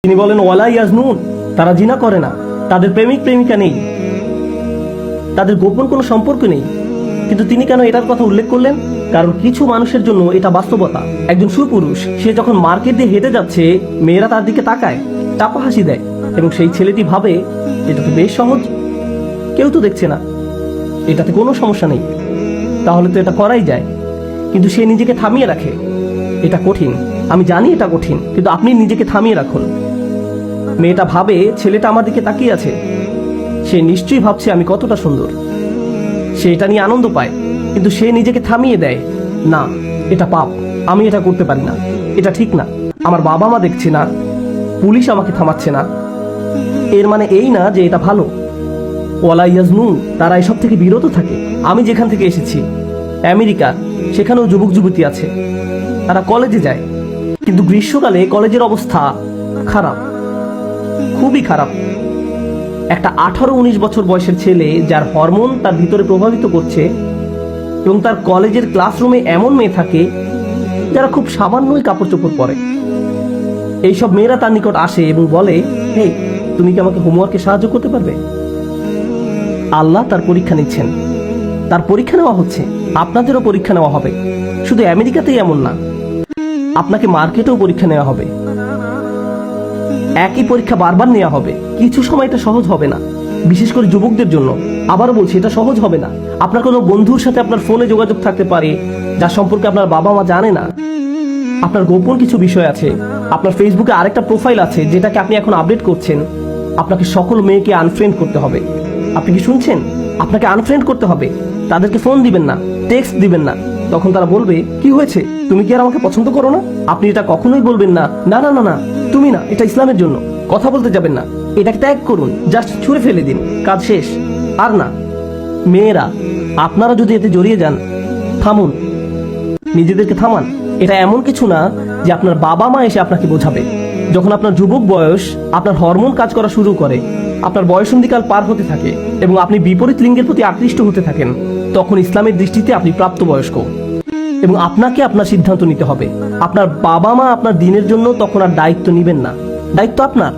তিনি বলেন ওয়ালা ইয়াজনুন, তারা জিনা করে না, তাদের প্রেমিক প্রেমিকা নেই, তাদের গোপন কোনো সম্পর্ক নেই। কিন্তু তিনি কেন এটার কথা উল্লেখ করলেন? কারণ কিছু মানুষের জন্য এটা বাস্তবতা। একজন সুপুরুষ সে যখন মার্কেট দিয়ে হেঁটে যাচ্ছে, মেয়েরা তার দিকে তাকায়, চাপা হাসি দেয়, এবং সেই ছেলেটি ভাবে এটা তো বেশ সহজ, কেউ তো দেখছে না, এটাতে কোনো সমস্যা নেই, তাহলে তো এটা করাই যায়। কিন্তু সে নিজেকে থামিয়ে রাখে। এটা কঠিন, আমি জানি এটা কঠিন, কিন্তু আপনি নিজেকে থামিয়ে রাখুন। মেয়েটা ভাবে ছেলেটা আমার দিকে তাকিয়ে আছে, সে নিশ্চয়ই ভাবছে আমি কতটা সুন্দর, সে এটা নিয়ে আনন্দ পায়, কিন্তু সে নিজেকে থামিয়ে দেয়, না এটা পাপ, আমি এটা করতে পারি না, এটা ঠিক না, আমার বাবা মা দেখছে না, পুলিশ আমাকে থামাচ্ছে না। এর মানে এই না যে এটা ভালো। ওয়ালা ইয়াজনুন, তারা এসব থেকে বিরত থাকে। আমি যেখান থেকে এসেছি আমেরিকা, সেখানেও যুবক যুবতী আছে, তারা কলেজে যায়, কিন্তু গ্রীষ্মকালে কলেজের অবস্থা খারাপ, খুবই খারাপ। একটা 18-19 বছর বয়সের ছেলে যার হরমোন তার ভিতরে প্রভাবিত করছে, এবং তার কলেজের ক্লাসরুমে এমন মেয়ে থাকে যারা খুব সামান্যই কাপড় চোপড় পরে। এইসব মেয়েরা তার নিকট আসে এবং বলে, হে, তুমি কি আমাকে হোমওয়ার্কে সাহায্য করতে পারবে? আল্লাহ তার পরীক্ষা নিচ্ছেন, তার পরীক্ষা নেওয়া হচ্ছে, আপনাদেরও পরীক্ষা নেওয়া হবে। শুধু আমেরিকাতেই এমন না, আপনাকে মার্কেটেও পরীক্ষা নেওয়া হবে। একই পরীক্ষা বারবার নেওয়া হবে। কিছু সময় এটা সহজ হবে না, বিশেষ করে যুবকদের জন্য। আবারও বলছি, এটা সহজ হবে না। আপনার কোনো বন্ধুর সাথে আপনার ফোনে যোগাযোগ থাকতে পারে যার সম্পর্কে আপনার বাবা মা জানে না। আপনার গোপন কিছু বিষয় আছে। আপনার ফেসবুকে আরেকটা প্রোফাইল আছে যেটাকে আপনি এখন আপডেট করছেন। আপনাকে সকল মেয়েকে আনফ্রেন্ড করতে হবে। আপনি কি শুনছেন? আপনাকে আনফ্রেন্ড করতে হবে। তাদেরকে ফোন দিবেন না, টেক্সট দিবেন না। তখন তারা বলবে, কি হয়েছে, তুমি কি আর আমাকে পছন্দ করো না? আপনি এটা কখনোই বলবেন না, না না না না, তুমি না, এটা ইসলামের জন্য। কথা বলতে যাবেন না, এটাকে ত্যাগ করুন, জাস্ট ছুঁড়ে ফেলে দিন, কাজ শেষ। আর না, মেয়েরা, আপনারা যদি এতে জড়িয়ে যান, থামুন, নিজেদেরকে থামান। এটা এমন কিছু না যে আপনার বাবা মা এসে আপনাকে বোঝাবে। যখন আপনার যুবক বয়স, আপনার হরমোন কাজ করা শুরু করে, আপনার বয়সন্ধিকাল পার হতে থাকে এবং আপনি বিপরীত লিঙ্গের প্রতি আকৃষ্ট হতে থাকেন, তখন ইসলামের দৃষ্টিতে আপনি প্রাপ্তবয়স্ক এবং আপনাকে আপনার সিদ্ধান্ত নিতে হবে। আপনার বাবা মা আপনার দিনের জন্য তখন আর দায়িত্ব নেবেন না। দায়িত্ব আপনার।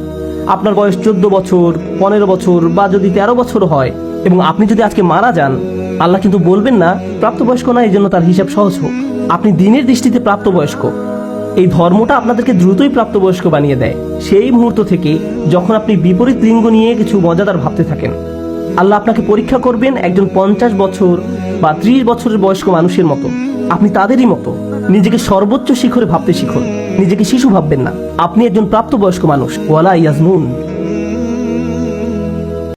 আপনার বয়স 14 বছর, 15 বছর বা যদি 13 বছর হয় এবং আপনি যদি আজকে মারা যান, আল্লাহ কিন্তু বলবেন না প্রাপ্তবয়স্ক না, এই জন্য তার হিসাব সহজ হোক। আপনি দিনের দৃষ্টিতে প্রাপ্তবয়স্ক। এই ধর্মটা আপনাদেরকে দ্রুতই প্রাপ্তবয়স্ক বানিয়ে দেয়, সেই মুহূর্ত থেকে যখন আপনি বিপরীত লিঙ্গ নিয়ে কিছু মজাদার ভাবতে থাকেন। আল্লাহ আপনাকে পরীক্ষা করবেন একজন 50 বছর বা 30 বছরের বয়স্ক মানুষের মতো। আপনি তাদেরই মতো। নিজেকে সর্বোচ্চ শিখরে ভাবতে শিখুন, নিজেকে শিশু ভাববেন না। আপনি একজন প্রাপ্তবয়স্ক মানুষ। ওয়ালা ইয়াজনুন।